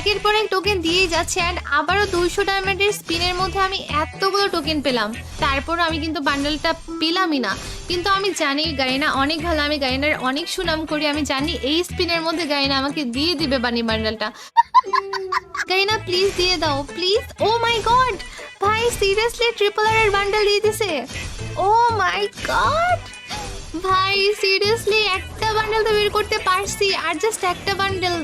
একের পর এক টোকেন দিয়েই যাচ্ছে অ্যান্ড আবারও 200 ডায়মন্ডের স্পিনের মধ্যে আমি এতগুলো টোকেন পেলাম, তারপর আমি কিন্তু বান্ডেলটা পেলামই না। কিন্তু আমি জানি গাইনা অনেক ভালো, আমি গাইনার অনেক সুনাম করি, আমি জানি এই স্পিনের মধ্যে গাইনা আমাকে দিয়ে দিবে বানি বান্ডেলটা। গাইনা প্লিজ দিয়ে দাও প্লিজ। ও মাই গড ভাই সিরিয়াসলি ট্রিপল আর এর বান্ডেল দিয়ে দিছে। ও মাই গড ভাই সিরিয়াসলি একটা বান্ডেল তো বের করতে পারছি, আর জাস্ট একটা বান্ডেল।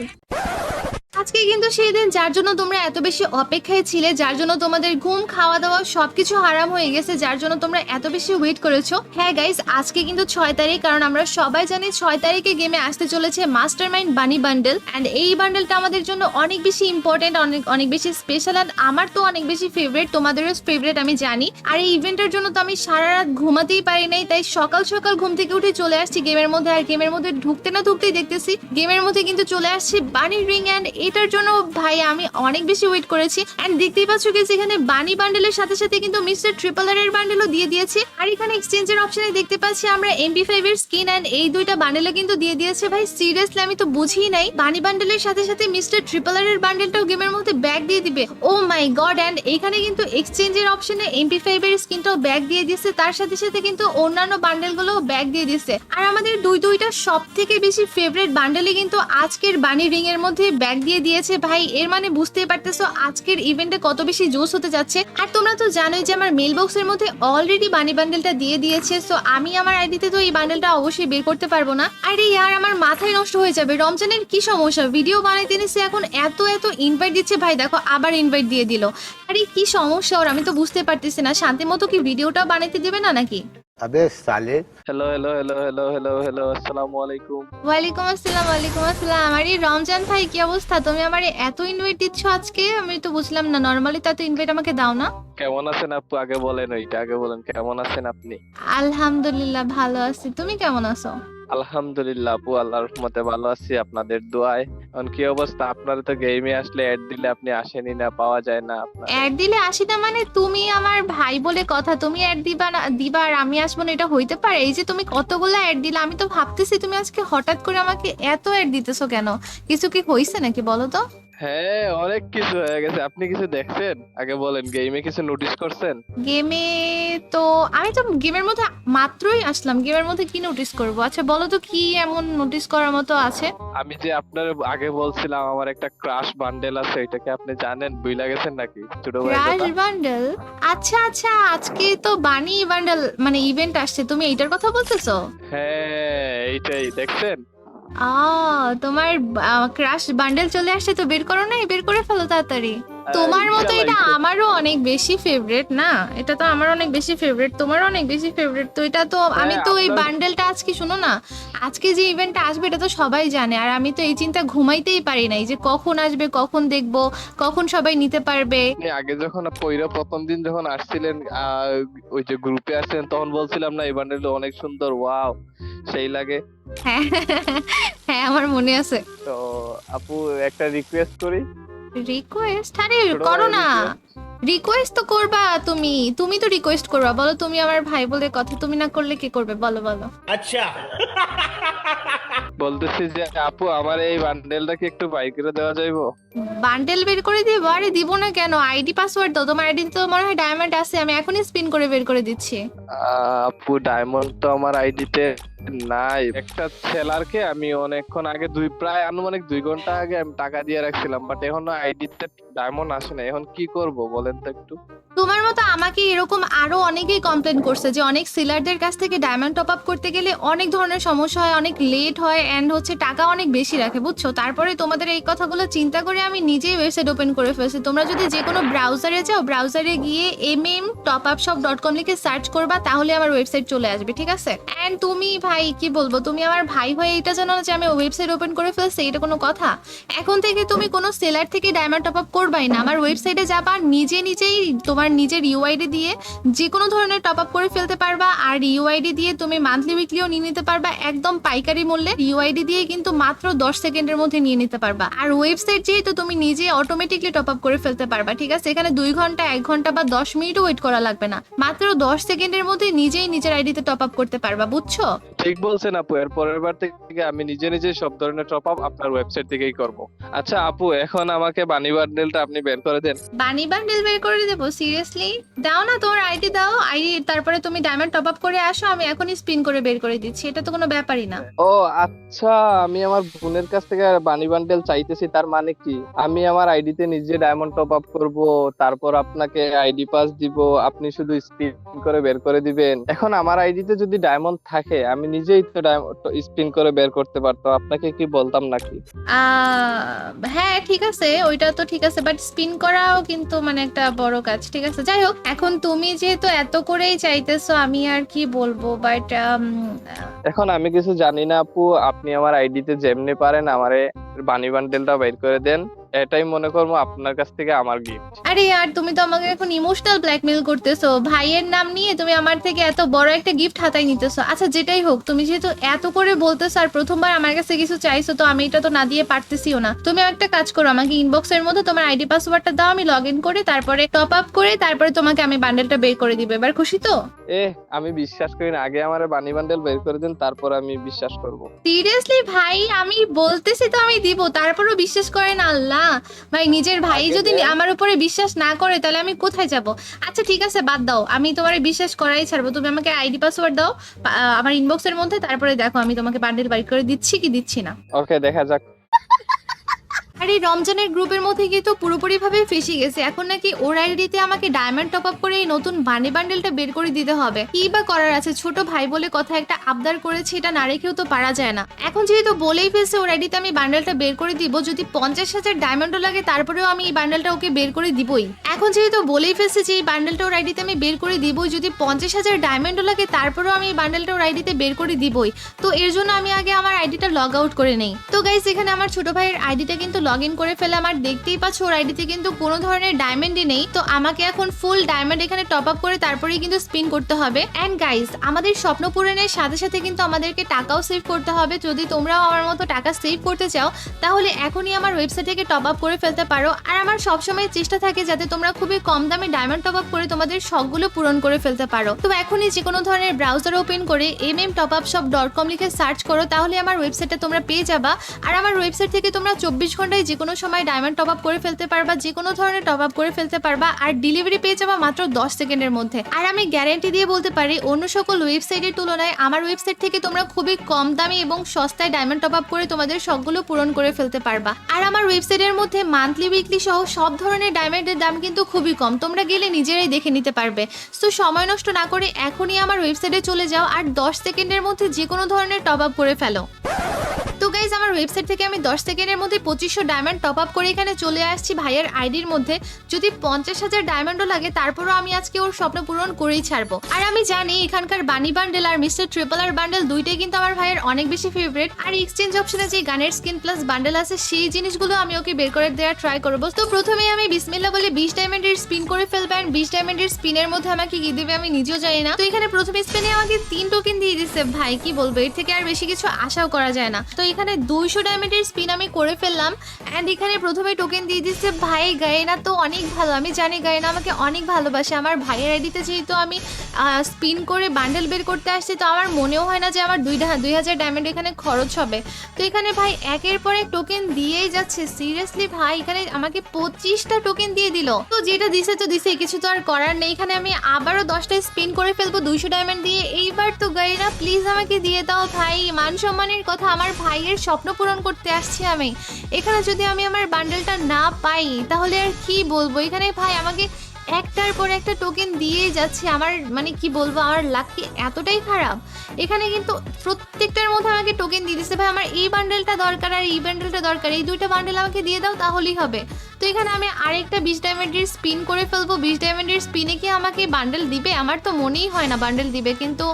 আজকে কিন্তু সেই দিন যার জন্য তোমরা এত বেশি অপেক্ষায় ছিলে, যার জন্য তোমাদের ঘুম খাওয়া দাওয়া সবকিছু হারাম হয়ে গেছে, যার জন্য তোমরা এত বেশি ওয়েট করেছো। হ্যাঁ গাইস, আজকে কিন্তু 6 তারিখ, কারণ আমরা সবাই জানি 6 তারিখে গেমে আসতে চলেছে মাস্টারমাইন্ড বানি বান্ডেল। অ্যান্ড এই বান্ডেলটা আমাদের জন্য অনেক বেশি ইম্পর্টেন্ট, অনেক অনেক বেশি স্পেশাল, অ্যান্ড আমার তো অনেক বেশি ফেভারিট, তোমাদেরও ফেভারিট আমি জানি। আর এই ইভেন্টের জন্য তো আমি সারা রাত ঘুমাতেই পারি নাই, তাই সকাল সকাল ঘুম থেকে উঠে চলে আসছি গেমের মধ্যে। আর গেমের মধ্যে ঢুকতে না ঢুকতেই দেখতেছি গেমের মধ্যে কিন্তু চলে আসছে বানি রিং, অ্যান্ড এটার জন্য ভাই আমি অনেক বেশি ওয়েট করেছি। এন্ড দেখতেই পাচ্ছ কি এখানে বানি বান্ডেলের সাথে সাথে কিন্তু মিস্টার ট্রিপল আর এর বান্ডেলও দিয়ে দিয়েছে। আর এখানে এক্সচেঞ্জের অপশনে দেখতে পাচ্ছি আমরা MP5 এর স্কিন, এন্ড এই দুইটা বান্ডেলে কিন্তু দিয়ে দিয়েছে। ভাই সিরিয়াসলি আমি তো বুঝিই নাই বানি বান্ডেলের সাথে সাথে মিস্টার ট্রিপল আর এর বান্ডেলটাও গেমের মধ্যে ব্যাগ দিয়ে দিবে। ও মাই গড। এন্ড এখানে কিন্তু এক্সচেঞ্জের অপশনে MP5 এর স্কিনটাও ব্যাগ দিয়ে দিয়েছে, তার সাথে সাথে কিন্তু অন্যান্য বান্ডেলগুলো ব্যাগ দিয়ে দিয়েছে। আর আমাদের দুইটা সব থেকে বেশি ফেভারিট বান্ডেলই কিন্তু আজকের বানি রিং এর মধ্যে ব্যাগ দিয়ে দিয়েছে। ভাই এর মানে বুঝতেই পারতেছো আজকের ইভেন্টে কত বেশি জোস হতে যাচ্ছে। আর তোমরা তো জানোই যে আমার মেল বক্সের মধ্যে অলরেডি বানি বান্ডেলটা দিয়ে দিয়েছে, সো আমি আমার আইডিতে তো এই বান্ডেলটা অবশ্যই বের করতে পারবো না। আরে ইয়ার আমার মাথায় নষ্ট হয়ে যাবে, রমজানের কি সমস্যা, ভিডিও বানাইতে নিছে এখন এত এত ইনভাইট দিচ্ছে। ভাই দেখো আবার ইনভাইট দিয়ে দিল, আরে কি সমস্যা ওর, আমি তো বুঝতে পারতেছি না। শান্তি মতো কি ভিডিওটা বানাইতে দিবে না নাকি? अबे साले hello hello hello hello hello hello আসসালামু আলাইকুম। ওয়ালাইকুম আসসালাম। ওয়ালাইকুম আসসালাম। আরে রমজান ভাই কি অবস্থা, তুমি আমারে এত ইনভাইট দিচ্ছ আজকে, আমি তো বুঝলাম না, নরমালি তো এত ইনভাইট আমাকে দাও না। কেমন আছেন আপু? আগে বলেন, ওইটা আগে বলেন, কেমন আছেন আপনি? আলহামদুলিল্লাহ ভালো আছি, তুমি কেমন আছো? আলহামদুলিল্লাহ আপু, আল্লাহর রহমতে ভালো আছি, আপনাদের দোয়ায়। এখন কি অবস্থা আপনার? তো গেমে আসলে অ্যাড দিলে আপনি আসেনই না, পাওয়া যায় না আপনার। অ্যাড দিলে আসি না মানে? তুমি আমার ভাই বলে কথা, তুমি অ্যাড দিবা না দিবা আর আমি আসবো না, এটা হইতে পারে? এই যে তুমি কতগুলো অ্যাড দিলে, আমি তো ভাবতেছি তুমি আজকে হঠাৎ করে আমাকে এত অ্যাড দিতেছো কেন, কিছু কি হইছে নাকি বলো তো? হ্যাঁ, অনেক কিছু হয়ে গেছে। আপনি কিছু দেখছেন? আগে বলেন, গেমে কিছু নোটিস করছেন? গেমে তো আমি তো গেমের মধ্যে মাত্রই আসলাম, গেমের মধ্যে কি নোটিস করবো? আচ্ছা বলো তো কি এমন নোটিস করার মতো আছে? আমি যে আপনার আগে বলছিলাম আমার একটা ক্রাশ বান্ডেল আছে, এটাকে আপনি জানেন? ভুলে গেছেন নাকি ছোট ভাই ক্রাশ কথা? বান্ডেল? আচ্ছা আচ্ছা, আজকে তো বানি বান্ডেল মানে ইভেন্ট আসছে, তুমি এইটার কথা বলতেছো? হ্যাঁ, এইটাই দেখছেন। তোমার ক্রাশ বান্ডেল চলে আসছে, তো বের করো, নাই বের করে ফেলো তাড়াতাড়ি। তোমার মতো এটা আমারও অনেক বেশি ফেভারিট না, এটা তো আমার অনেক বেশি ফেভারিট, তোমারও অনেক বেশি ফেভারিট, তো এটা তো আমি তো এই বান্ডেলটা আজকে শোনো না, আজকে যে ইভেন্টটা আসবে এটা তো সবাই জানে, আর আমি তো এই চিন্তা ঘুমাইতেই পারি নাই যে কখন আসবে, কখন দেখবো, কখন সবাই নিতে পারবে। আপনি আগে যখন পইরা প্রথম দিন যখন আসছিলেন, ওই যে গ্রুপে আসছেন, তখন বলছিলাম না এই বান্ডেলটা অনেক সুন্দর, ওয়াও সেই লাগে। হ্যাঁ হ্যাঁ আমার মনে আছে। তো আপু একটা রিকোয়েস্ট করি। রিকোয়েস্ট? আরে ছোট করো ভাই না, request। রিকোয়েস্ট তো করবা তুমি, তুমি তো রিকোয়েস্ট করবা, বলো তুমি আমার ভাই বলে কথা, তুমি না করলে কি করবে বলো বলো। अच्छा বলতেছি যে আপু আমার এই বান্ডেলটাকে একটু বাই করে দেওয়া যাইবো? বান্ডেল বের করে দিব? আরে দিব না কেন, আইডি পাসওয়ার্ড দাও, তোমার আইডি তো মনে হয় ডায়মন্ড আছে, আমি এখনই স্পিন করে বের করে দিচ্ছি। আপু ডায়মন্ড তো আমার আইডিতে নাই। একটা সেলারকে আমি অনেকক্ষণ আগে প্রায় আনুমানিক 2 ঘন্টা আগে আমি টাকা দিয়ে রাখছিলাম, বাট এখনো আইডিতে ডায়মন্ড আসে না। এখন কি করব বলেন তো একটু। তোমার মতো আমাকে এরকম আরো অনেকেই কমপ্লেন করছে যে অনেক সেলারদের কাছ থেকে ডায়মন্ড টপ আপ করতে গেলে অনেক ধরনের সমস্যা হয়, অনেক লেট হয়, এন্ড হচ্ছে টাকা অনেক বেশি রাখে, বুঝছো? তারপরে তোমাদের এই কথাগুলো চিন্তা করে আমি নিজেই ওয়েবসাইট ওপেন করে ফেলছি। তোমরা যদি যে কোনো ব্রাউজারে যাও, ব্রাউজারে গিয়ে mmtopupshop.com লিখে সার্চ করবা, তাহলে আমার ওয়েবসাইট চলে আসবে, ঠিক আছে? এন্ড তুমি ভাই কি বলবো, তুমি আমার ভাই হয়ে এটা জানো না যে আমি ওয়েবসাইট ওপেন করে ফেলছি, এটা কোনো কথা? এখন থেকে তুমি কোনো সেলার থেকে ডায়মন্ড টপ আপ করবাই না, আমার ওয়েবসাইটে যাবা, নিজেই তোমার নিজের ইউআইডি দিয়ে যে কোনো ধরনের টপ আপ করে ফেলতে পারবা, আর ইউআইডি দিয়ে তুমি মান্থলি উইকলিও নিয়ে নিতে পারবা, একদম পাইকারি মূল্যে ইউআইডি দিয়ে কিন্তু মাত্র 10 সেকেন্ডের মধ্যে নিয়ে নিতে পারবা। আর ওয়েবসাইট যেহেতু তুমি নিজে অটোমেটিকলি টপ আপ করে ফেলতে পারবা, ঠিক আছে? এখানে 2 ঘন্টা 1 ঘন্টা বা 10 মিনিটও ওয়েট করা লাগবে না, মাত্র 10 সেকেন্ডের মধ্যে নিজেই নিজের আইডিতে টপ আপ করতে পারবা, বুঝছো? ঠিক বলছেন আপু, এর পরের বার থেকে আমি নিজে নিজে সব ধরনের টপ আপ আপনার ওয়েবসাইট থেকেই করব। আচ্ছা আপু, এখন আমাকে বানি বান্ডেলটা আপনি বের করে দেন। বানি বান্ডেল বের করে দেবো? সিরিয়াসলি? দাও না, তোমার আইডি দাও, আইডি তারপরে তুমি ডায়মন্ড টপ আপ করে আসো, আমি এখনই স্পিন করে বের করে দিচ্ছি, এটা তো কোনো ব্যাপারই না। ও আচ্ছা, আমি আমার বোনের কাছ থেকে বানি বান্ডেল চাইতেছি, তার মানে কি আমি আমার আইডিতে নিজে ডায়মন্ড টপ আপ করব, তারপর আপনাকে আইডি পাস দিব, আপনি শুধু স্পিন করে বের করে দিবেন? এখন আমার আইডিতে যদি ডায়মন্ড থাকে আমি নিজেই তো স্পিন করে বের করতে পারতাম, আপনাকে কি বলতাম নাকি? হ্যাঁ ঠিক আছে, ওইটা তো ঠিক আছে, বাট স্পিন করাও কিন্তু মানে একটা বড় কাজ, ঠিক আছে? যাই হোক, এখন তুমি যেহেতু এত করেই চাইতেছো, আমি আর কি বলবো, বাট এখন আমি কিছু জানি না আপু, আপনি আমার আইডিতে যেমনি পারেন আমারে বানি বান্ডেলটা বের করে দেন, এটাই মনে করবো আপনার কাছ থেকে আমার গিফট। আরে यार, তুমি তো আমাকে এখন ইমোশনাল ব্ল্যাকমেল করতেছো, ভাইয়ের নাম নিয়ে তুমি আমার থেকে এত বড় একটা গিফট হাতায় নিতেছো। আচ্ছা যেটাই হোক, তুমি যেহেতু এত করে বলতেছো আর প্রথমবার আমার কাছে কিছু চাইছো, তো আমি এটা তো না দিয়ে পারতেছিও না। তুমি একটা কাজ করো, আমাকে ইনবক্সের মধ্যে তোমার আইডি পাসওয়ার্ডটা দাও, আমি লগ ইন করে তারপরে টপ আপ করে তারপরে তোমাকে আমি বান্ডেলটা বের করে দিব। এবার খুশি তো? আমি বিশ্বাস করি না, আগে আমার বানি বান্ডেল বের করে দেন, তারপর আমি বিশ্বাস করব। সিরিয়াসলি ভাই, আমি বলতেছি তো আমি দিব, তারপরও বিশ্বাস করেন? আল্লাহ ভাই, নিজের ভাই আগে যদি দেন। আমার উপরে বিশ্বাস না করে তাহলে আমি কোথায় যাব? আচ্ছা ঠিক আছে, বাদ দাও, আমি তোমার বিশ্বাস করাই ছাড়বো। তুমি আমাকে আইডি পাসওয়ার্ড দাও আমার ইনবক্সের মধ্যে, তারপরে দেখো আমি তোমাকে বান্ডেল বাইর করে দিচ্ছি কি দিচ্ছি না। ওকে, দেখা যাক। আর এই রমজানের গ্রুপের মধ্যে কিন্তু পুরোপুরি ভাবে ফেসে গেছে, এখন নাকি ওর আইডিতে আমাকে ডায়মন্ড টপ আপ করে এই নতুন বানি বান্ডেলটা বের করে দিতে হবে। কি বা করার আছে, ছোট ভাই বলে কথা, একটা আবদার করেছে, এটা না রেখেও তো পারা যায় না। এখন যেহেতু বলেই ফেলছে ওর আইডিতে আমি বান্ডেলটা বের করে দিব, যদি 50,000 ডায়মন্ডও লাগে তারপরেও আমি এই বান্ডেলটা ওকে বের করে দিবই। এখন যেহেতু বলেই ফেলছে যে এই বান্ডেলটা ওর আইডিতে আমি বের করে দিবই, যদি 50,000 ডায়মন্ডও লাগে তারপরেও আমি এই বান্ডেলটা ওর আইডিতে বের করে দিবই। তো এর জন্য আমি আগে আমার আইডিটা লগ আউট করে নেই। তো গাইস, এখানে আমার ছোট ভাইয়ের আইডিটা কিন্তু লগ ইন করে ফেলে, আমার দেখতেই পাচ্ছ ওর আইডিতে কিন্তু কোনো ধরনের ডায়মন্ডই নেই। তো আমাকে এখন ফুল ডায়মন্ড এখানে টপ আপ করে তারপরেই কিন্তু স্পিন করতে হবে। এন্ড গাইস, আমাদের স্বপ্ন পূরণের সাথে সাথে কিন্তু আমাদেরকে টাকাও সেভ করতে হবে। যদি তোমরাও আমার মতো টাকা সেভ করতে চাও তাহলে এখনই আমার ওয়েবসাইট থেকে টপ আপ করে ফেলতে পারো। আর আমার সবসময় চেষ্টা থাকে যাতে তোমরা খুবই কম দামে ডায়মন্ড টপ আপ করে তোমাদের শখগুলো পূরণ করে ফেলতে পারো। তো এখনই যে কোনো ধরনের ব্রাউজার ওপেন করে mmtopupshop.com লিখে সার্চ করো, তাহলে আমার ওয়েবসাইটটা তোমরা পেয়ে যাবা। আর আমার ওয়েবসাইট থেকে তোমরা 24 ঘন্টায় যে কোনো সময় ডায়মন্ড টপ আপ করে ফেলতে পারবা, যে কোনো ধরনের টপ আপ করে ফেলতে পারবা, আর ডেলিভারি পেয়ে যাবা মাত্র 10 সেকেন্ডের মধ্যে। আর আমি গ্যারান্টি দিয়ে বলতে পারি, অন্য সকল ওয়েবসাইটের তুলনায় আমার ওয়েবসাইট থেকে তোমরা খুবই কম দামে এবং সস্তায় ডায়মন্ড টপ আপ করে তোমাদের শখগুলো পূরণ করে ফেলতে পারবা। আর আমার ওয়েবসাইটের মধ্যে মান্থলি উইকলি সহ সব ধরনের ডায়মন্ডের দাম কিন্তু খুবই কম, তোমরা গেলে নিজেরাই দেখে নিতে পারবে। তো সময় নষ্ট না করে এখনই আমার ওয়েবসাইটে চলে যাও আর 10 সেকেন্ডের মধ্যে যে কোনো ধরনের টপ আপ করে ফেলো। তো গাইজ, আমার ওয়েবসাইট থেকে আমি 10 সেকেন্ডের মধ্যে 2500 ডায়মন্ড টপ আপ করে এখানে চলে আসছি ভাইয়ের আইডির মধ্যে। যদি 50,000 ডায়মন্ডও লাগে তারপরও আমি আজকে ওর স্বপ্ন পূরণ করেই ছাড়বো। আর আমি জানি এখানকার বানি বান্ডেল আর মিস্টার ট্রিপল আর বান্ডেল দুইটাই কিন্তু আমার ভাইয়ের অনেক বেশি ফেভারিট। আর এক্সচেঞ্জ অপশনে যে গানের স্কিন প্লাস বান্ডেল আছে সেই জিনিসগুলো আমি ওকে বের করে দেওয়ার ট্রাই করবো। তো প্রথমেই আমি বিসমিল্লাহ বলে 20 ডায়মন্ডের স্পিন করে ফেলবো। আর 20 ডায়মন্ডের স্পিনের মধ্যে আমাকে কি দেবে আমি নিজেও জানি না। তো এখানে প্রথমে স্পিনে আমাকে 3 টোকেন দিয়ে দিচ্ছে, ভাই কি বলবো, এর থেকে আর বেশি কিছু আশাও করা যায় না। তো এখানে 200 ডায়মন্ডের স্পিন আমি করে ফেললাম। অ্যান্ড এখানে প্রথমে টোকেন দিয়ে দিচ্ছে ভাই গায়েনা, তো অনেক ভালো, আমি জানি গায়েনা আমাকে অনেক ভালোবাসে। আমার ভাইয়ের আইডিতে যেহেতু আমি স্পিন করে বান্ডেল বের করতে আসছি, তো আমার মনেও হয় না যে আমার 2000 ডায়মন্ড এখানে খরচ হবে। তো এখানে ভাই একের পর এক টোকেন দিয়েই যাচ্ছে। সিরিয়াসলি ভাই, এখানে আমাকে 25টা টোকেন দিয়ে দিল। তো যেটা দিছে তো দিছে, কিছু তো আর করার নেই। এখানে আমি আবারও 10টা স্পিন করে ফেলবো 200 ডায়মন্ড দিয়ে। এইবার তো গায়েনা প্লিজ আমাকে দিয়ে দাও ভাই, মান সম্মানের কথা, আমার ভাইয়ের স্বপ্ন পূরণ করতে আসছি আমি। এখানে যদি আমি আমার বান্ডেলটা না পাই তাহলে আর কি বলবো। এখানে ভাই আমাকে একটার পর একটা টোকেন দিয়ে যাচ্ছে। আমার মানে কি বলবো, আমার লাক কি এতটাই খারাপ। এখানে কিন্তু প্রত্যেকটার মধ্যে আমাকে টোকেন দিয়ে দিচ্ছে। ভাই আমার এই বান্ডেলটা দরকার আর এই বান্ডেলটা দরকার, এই দুইটা বান্ডেল আমাকে দিয়ে দাও তাহলেই হবে। তো এখানে আমি আরেকটা 20 ডায়মন্ডের স্পিন করে ফেলবো। 20 ডায়মন্ডের স্পিনে কি আমাকে বান্ডেল দিবে? আমার তো মনেই হয় না বান্ডেল দিবে, কিন্তু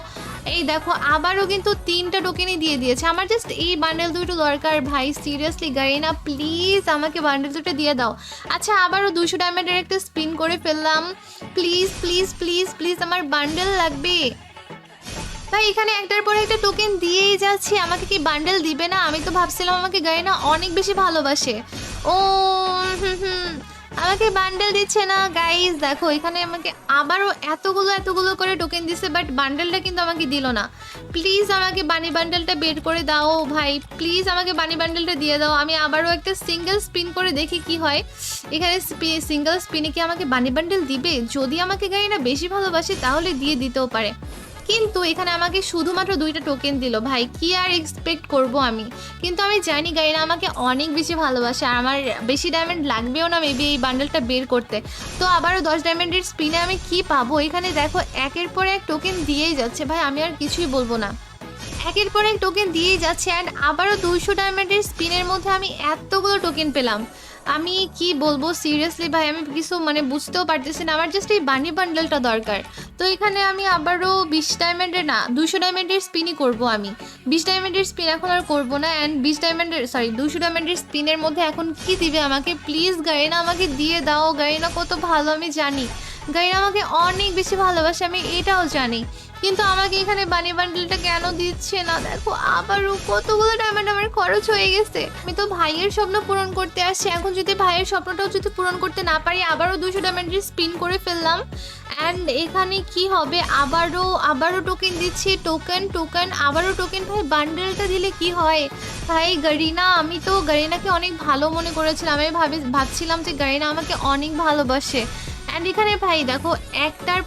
এই দেখো আবারও কিন্তু 3টা টোকেনই দিয়ে দিয়েছে। আমার জাস্ট এই বান্ডেল দুটো দরকার ভাই, সিরিয়াসলি গাইনা প্লিজ আমাকে বান্ডেল দুটো দিয়ে দাও। আচ্ছা আবারও 200 ডায়মন্ডের একটা স্পিন করে ফেললাম। প্লিজ প্লিজ প্লিজ প্লিজ আমার বান্ডেল লাগবে। ভাই এখানে একটার পর একটা টোকেন দিয়েই যাচ্ছে, আমাকে কি বান্ডেল দিবে না? আমি তো ভাবছিলাম আমাকে গাইনা অনেক বেশি ভালোবাসে। ও আমাকে বান্ডেল দিচ্ছে না গাইস। দেখো এখানে আমাকে আবারও এতগুলো করে টোকেন দিছে, বাট বান্ডেলটা কিন্তু আমাকে দিল না। প্লিজ আমাকে বানি বান্ডেলটা বের করে দাও ভাই, প্লিজ আমাকে বানি বান্ডেলটা দিয়ে দাও। আমি আবারও একটা সিঙ্গেল স্পিন করে দেখি কি হয়। এখানে সিঙ্গেল স্পিনে কি আমাকে বানি বান্ডেল দিবে? যদি আমাকে গাইনা বেশি ভালোবাসে তাহলে দিয়ে দিতেও পারে, কিন্তু এখানে আমাকে শুধুমাত্র 2টা টোকেন দিল। ভাই কি আর এক্সপেক্ট করব আমি? কিন্তু আমি জানি গাইনা আমাকে অনেক বেশি ভালোবাসে, আর আমার বেশি ডায়মন্ড লাগবেও না মেবি এই বান্ডেলটা বের করতে। তো আবারও 10 ডায়মন্ডের স্পিনে আমি কি পাবো? এখানে দেখো একের পর এক টোকেন দিয়েই যাচ্ছে ভাই, আমি আর কিছুই বলবো না। একের পর এক টোকেন দিয়েই যাচ্ছে, অ্যান্ড আবারও 200 ডায়মন্ডের স্পিনের মধ্যে আমি এতগুলো টোকেন পেলাম। আমি কি বলবো সিরিয়াসলি ভাই, আমি কিছু মানে বুঝতেও পারতেছি না। আমার জাস্ট এই বানি বান্ডেলটা দরকার। তো এখানে আমি আবারও 20 ডায়মন্ডের না 200 ডায়মন্ডের স্পিনই করব আমি। 20 ডায়মন্ডের স্পিন এখন আর করবো না, অ্যান্ড 200 ডায়মন্ডের স্পিনের মধ্যে এখন কি দিবে আমাকে? প্লিজ গাইনা আমাকে দিয়ে দাও। গাইনা কত ভালো আমি জানি, গাইনা আমাকে অনেক বেশি ভালোবাসে, আমি এটাও জানি, কিন্তু আমাকে এখানে বানি বান্ডেলটা কেন দিচ্ছে না? দেখো আবারও কতগুলো ডায়মন্ড আমার খরচ হয়ে গেছে। আমি তো ভাইয়ের স্বপ্ন পূরণ করতে আসছি, এখন যদি ভাইয়ের স্বপ্নটাও যদি পূরণ করতে না পারি, আবারও 200 ডায়মন্ডের স্পিন করে ফেললাম। অ্যান্ড এখানে কি হবে? আবারও টোকেন দিচ্ছে, টোকেন আবারও টোকেন। ভাই বান্ডেলটা দিলে কি হয়? ভাই গারিনা, আমি তো গারিনাকে অনেক ভালো মনে করেছিলাম, আমি ভাবছিলাম যে গারিনা আমাকে অনেক ভালোবাসে। অ্যান্ড এখানে ভাই দেখো একটার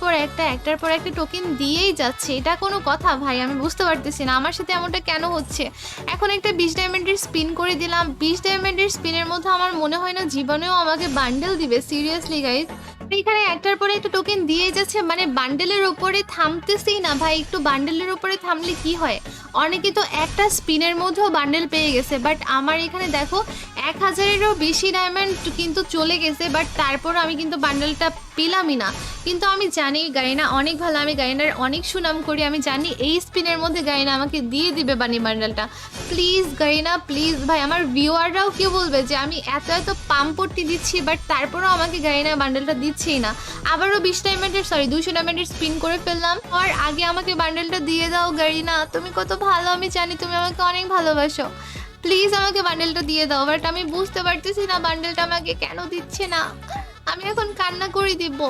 পর একটা টোকেন দিয়েই যাচ্ছে, এটা কোনো কথা ভাই? আমি বুঝতে পারতেছি না আমার সাথে এমনটা কেন হচ্ছে। এখন একটা 20 ডায়মন্ডের স্পিন করে দিলাম, 20 ডায়মন্ডের স্পিনের মধ্যে আমার মনে হয় না জীবনেও আমাকে বান্ডেল দিবে, সিরিয়াসলি গাইজ। এখানে একটার পরে একটা টোকেন দিয়ে যাচ্ছে, মানে বান্ডেলের উপরে থামতেছেই না ভাই। একটু বান্ডেলের উপরে থামলে কি হয়? অনেকে তো একটা স্পিনের মধ্যেও বান্ডেল পেয়ে গেছে, বাট আমার এখানে দেখো 1000-এরও বেশি ডায়মন্ড কিন্তু চলে গেছে, বাট তারপর আমি কিন্তু বান্ডেলটা পেলামই না। কিন্তু আমি জানি গাইনা অনেক ভালো, আমি গাইনার অনেক সুনাম করি, আমি জানি এই স্পিনের মধ্যে গাইনা আমাকে দিয়ে দিবে বানি বান্ডেলটা। প্লিজ গাইনা প্লিজ ভাই, আমার ভিউয়াররাও কি বলবে যে আমি এত পাম্পটি দিচ্ছি, বাট তারপরেও আমাকে গাইনা বান্ডেলটা দিচ্ছেই না। আবারও 200 ডায়মন্ডের স্পিন করে ফেললাম, আর আগে আমাকে বান্ডেলটা দিয়ে দাও গাইনা, তুমি কত ভালো আমি জানি, তুমি আমাকে অনেক ভালোবাসো। প্লিজ আমাকে বান্ডেলটা দিয়ে দাও, বাট আমি বুঝতে পারতেছি না বান্ডেলটা আমাকে কেন দিচ্ছে না। আমি এখন কান্না করে দিব।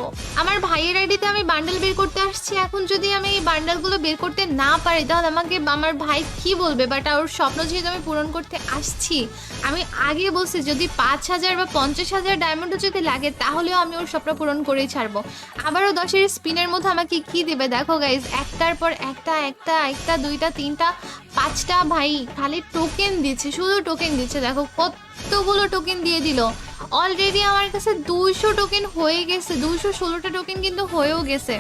আমার ভাইয়ের আইডিতে আমি বান্ডেল বের করতে আসছি, এখন যদি আমি এই বান্ডেলগুলো বের করতে না পারি তাহলে আমাকে আমার ভাই কি বলবে? বাট ওর স্বপ্ন যেহেতু আমি পূরণ করতে আসছি, আমি আগে বলছি যদি 5000 বা 50,000 ডায়মন্ডও যদি লাগে তাহলেও আমি ওর স্বপ্ন পূরণ করেই ছাড়বো। আবারও 10-এর স্পিনের মধ্যে আমাকে কি দেবে দেখো গাইজ, একটার পর একটা 2টা 3টা 5টা ভাই খালি টোকেন দিচ্ছে, শুধু টোকেন দিচ্ছে। দেখো কতগুলো টোকেন দিয়ে দিল। অলরেডি আমার কাছে 200 টোকেন হয়ে গেছে, 216টা টোকেন কিন্তু হয়েও গেছে।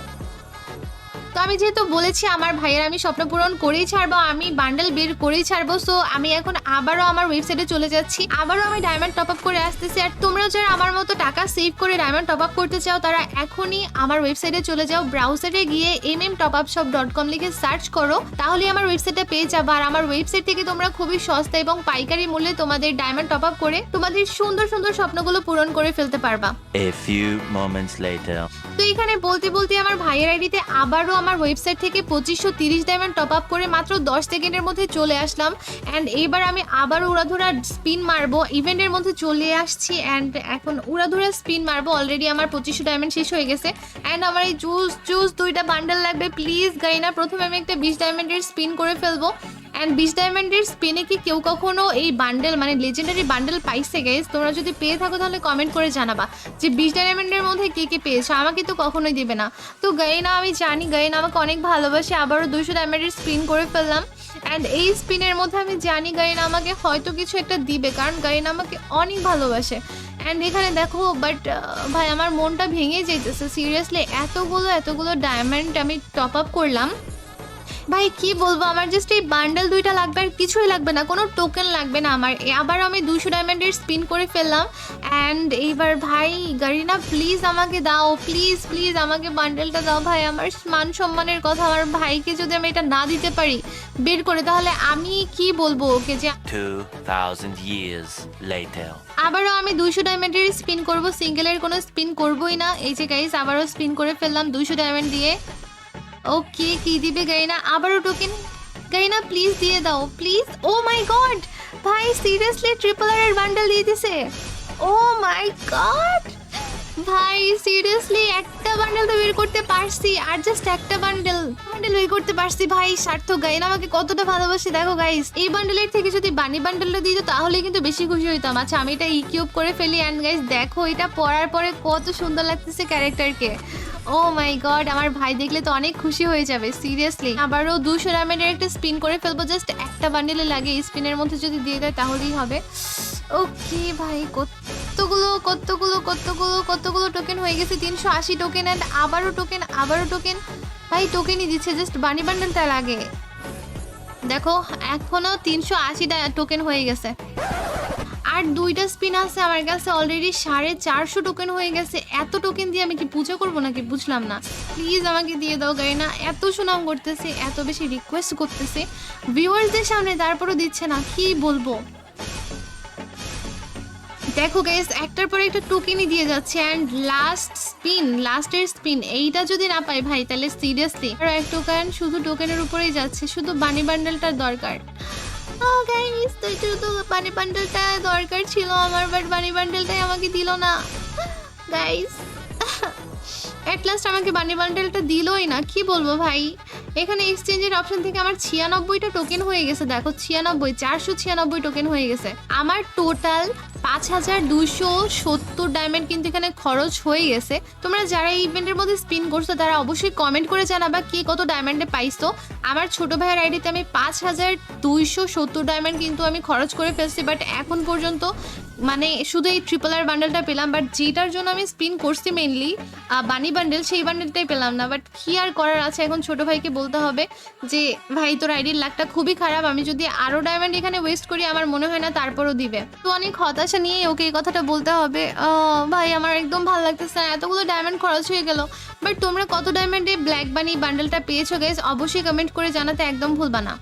তো আমি যেহেতু বলেছি আমার ভাইয়ের আমি স্বপ্ন পূরণ করেই ছাড়বো, আমি বান্ডেল বের করেই ছাড়বো, সো আমি এখন আবারও আমার ওয়েবসাইটে চলে যাচ্ছি, আবারও আমি ডায়মন্ড টপ আপ করে আসতেছি। আর তোমরা যারা আমার মতো টাকা সেভ করে ডায়মন্ড টপ আপ করতে চাও তারা এখনই আমার ওয়েবসাইটে চলে যাও, ব্রাউজারে গিয়ে mmtopupshop.com লিখে সার্চ করো, তাহলে আমার ওয়েবসাইটটা পেয়ে যাবে। আর আমার ওয়েবসাইট থেকে তোমরা খুবই সস্তা এবং পাইকারি মূল্যে তোমাদের ডায়মন্ড টপ আপ করে তোমাদের সুন্দর সুন্দর স্বপ্নগুলো পূরণ করে ফেলতে পারবা। A few moments later. তো এখানে বলতে আমার ভাইয়ের আইডিতে আবারও আমার ওয়েবসাইট থেকে 2530 ডায়মন্ড টপ আপ করে মাত্র 10 সেকেন্ডের মধ্যে চলে আসলাম। অ্যান্ড এবার আমি আবারও উড়াধুরা স্পিন মারবো, ইভেন্টের মধ্যে চলে আসছি, অ্যান্ড এখন উড়াধুরা স্পিন মারবো। অলরেডি আমার 2500 ডায়মন্ড শেষ হয়ে গেছে, অ্যান্ড আমার এই জুস 2টা বান্ডেল লাগবে। প্লিজ গাইনা প্রথমে আমি একটা 20 ডায়মন্ডের স্পিন করে ফেলবো। অ্যান্ড 20 ডায়মন্ডের স্পিনে কি কেউ কখনো এই বান্ডেল মানে লেজেন্ডারি বান্ডেল পাইছে গাইস? তোমরা যদি পেয়ে থাকো তাহলে কমেন্ট করে জানাবা যে 20 ডায়মন্ডের মধ্যে কে পেয়েছো, আমাকে তো কখনোই দিবে না। তো গাইনা আমি জানি গাইনা আমাকে অনেক ভালোবাসে, আবারও 200 ডায়মন্ডের স্পিন করে ফেললাম। অ্যান্ড এই স্পিনের মধ্যে আমি জানি গাইনা আমাকে হয়তো কিছু একটা দিবে, কারণ গাইনা আমাকে অনেক ভালোবাসে। অ্যান্ড এখানে দেখো বাট ভাই আমার মনটা ভেঙে যেতেছে সিরিয়াসলি, এতগুলো ডায়মন্ড আমি টপ আপ করলাম। ভাই কি বলবো, আমার জাস্ট এই বান্ডেল 2টা লাগবে, আর কিছুই লাগবে না, কোনো টোকেন লাগবে না আমার। আবার আমি 200 ডায়মন্ডের স্পিন করে ফেললাম। অ্যান্ড এইবার ভাই গারিনা প্লিজ আমাকে দাও, প্লিজ আমাকে বান্ডেলটা দাও ভাই। আমার মান সম্মানের কথা, আমার ভাইকে যদি আমি এটা না দিতে পারি বের করে, তাহলে আমি কি বলবো ওকে যে 2000 years later. আবারও আমি 200 ডায়মন্ডের স্পিন করব, সিঙ্গেলের কোনো স্পিন করবোই না। এই যে গাইস আবারও স্পিন করে ফেললাম 200 ডায়মন্ড দিয়ে। ওকে, কি দিবে গাইনা? আবারও টোকেন। গাইনা প্লিজ দিয়ে দাও প্লিজ। ও মাই গড ভাই, সিরিয়াসলি ট্রিপল আর এর বান্ডেল দিয়ে দিছে। ও মাই গড ভাই, সিরিয়াসলি একটা বান্ডেল তো বের করতে পারছি, আর জাস্ট একটা বান্ডেল বের করতে পারছি ভাই। সার্থক। গাইনা আমাকে কতটা ভালোবাসি দেখো গাইস। এই বান্ডেলের থেকে যদি বানি বান্ডেলটা দিত তাহলে কিন্তু বেশি খুশি হইতাম। আচ্ছা আমি এটা কিউব করে ফেলি। অ্যান্ড গাইস দেখো এটা পরার পরে কত সুন্দর লাগতেছে ক্যারেক্টারকে। ও মাই গড, আমার ভাই দেখলে তো অনেক খুশি হয়ে যাবে সিরিয়াসলি। আবারও 200 ডায়মন্ডের একটা স্পিন করে ফেলবো, জাস্ট একটা বান্ডেলে লাগে। এই স্পিনের মধ্যে যদি দিয়ে দেয় তাহলেই হবে। ওকে ভাই, কতগুলো টোকেন হয়ে গেছে। 380 টোকেন। অ্যান্ড আবারও টোকেন। ভাই টোকেনই দিচ্ছে, জাস্ট বানি বান্ডেলটা লাগে। দেখো এখনো 380 টোকেন হয়ে গেছে, আর 2টা স্পিন আছে আমার কাছে। অলরেডি 450 টোকেন হয়ে গেছে। এত টোকেন দিয়ে আমি কি পূজা করবো নাকি? বুঝলাম না। প্লিজ আমাকে দিয়ে দাও গাইনা। এত সুনাম করতেছে, এত বেশি রিকোয়েস্ট করতেছে ভিউয়ার্সদের সামনে, তারপরও দিচ্ছে না, কি বলবো। দেখো গাইস, একটার পর একটা টোকেনই দিয়ে যাচ্ছে। অ্যান্ড লাস্টের স্পিন এইটা যদি না পাই ভাই, তাহলে সিরিয়াসলি আর এক টোকেন, শুধু টোকেনের উপরেই যাচ্ছে। শুধু বানি বান্ডেলটার দরকার। গাইস তো শুধু বানি বান্ডেলটা দরকার ছিল আমার, বাট বানি বান্ডেলটাই আমাকে দিল না গাইস। এট লাস্ট আমাকে বানি বান্ডেলটা দিলই না, কি বলবো ভাই। এখানে এক্সচেঞ্জের অপশন থেকে আমার 96টা টোকেন হয়ে গেছে। দেখো 496 টোকেন হয়ে গেছে। আমার টোটাল 5270 ডায়মন্ড কিন্তু এখানে খরচ হয়ে গেছে। তোমরা যারা এই ইভেন্টের মধ্যে স্পিন করছো তারা অবশ্যই কমেন্ট করে জানাবা কে কত ডায়মন্ডে পাইছো। আমার ছোট ভাইয়ের আইডিতে আমি 5270 ডায়মন্ড কিন্তু আমি খরচ করে ফেলছি, বাট এখন পর্যন্ত মানে শুধু এই ট্রিপল আর বান্ডেলটা পেলাম। বাট যেটার জন্য আমি স্পিন করছি মেইনলি বানি বান্ডেল, সেই বান্ডেলটাই পেলাম না। বাট কি আর করার আছে, এখন ছোট ভাইকে বলতে হবে যে ভাই তোর আইডির লাকটা খুবই খারাপ, আমি যদি আরো ডায়মন্ড এখানে ওয়েস্ট করি আমার মনে হয় না তারপরও দিবে। তো অনেক হতাশা নিয়ে ওকে এই কথাটা বলতে হবে। ভাই আমার একদম ভালো লাগতেছে না, এতগুলো ডায়মন্ড খরচ হয়ে গেল। বাট তোমরা কত ডায়মন্ডে ব্ল্যাক বানি বান্ডেলটা পেয়েছো গাইস, অবশ্যই কমেন্ট করে জানাতে একদম ভুলবা না।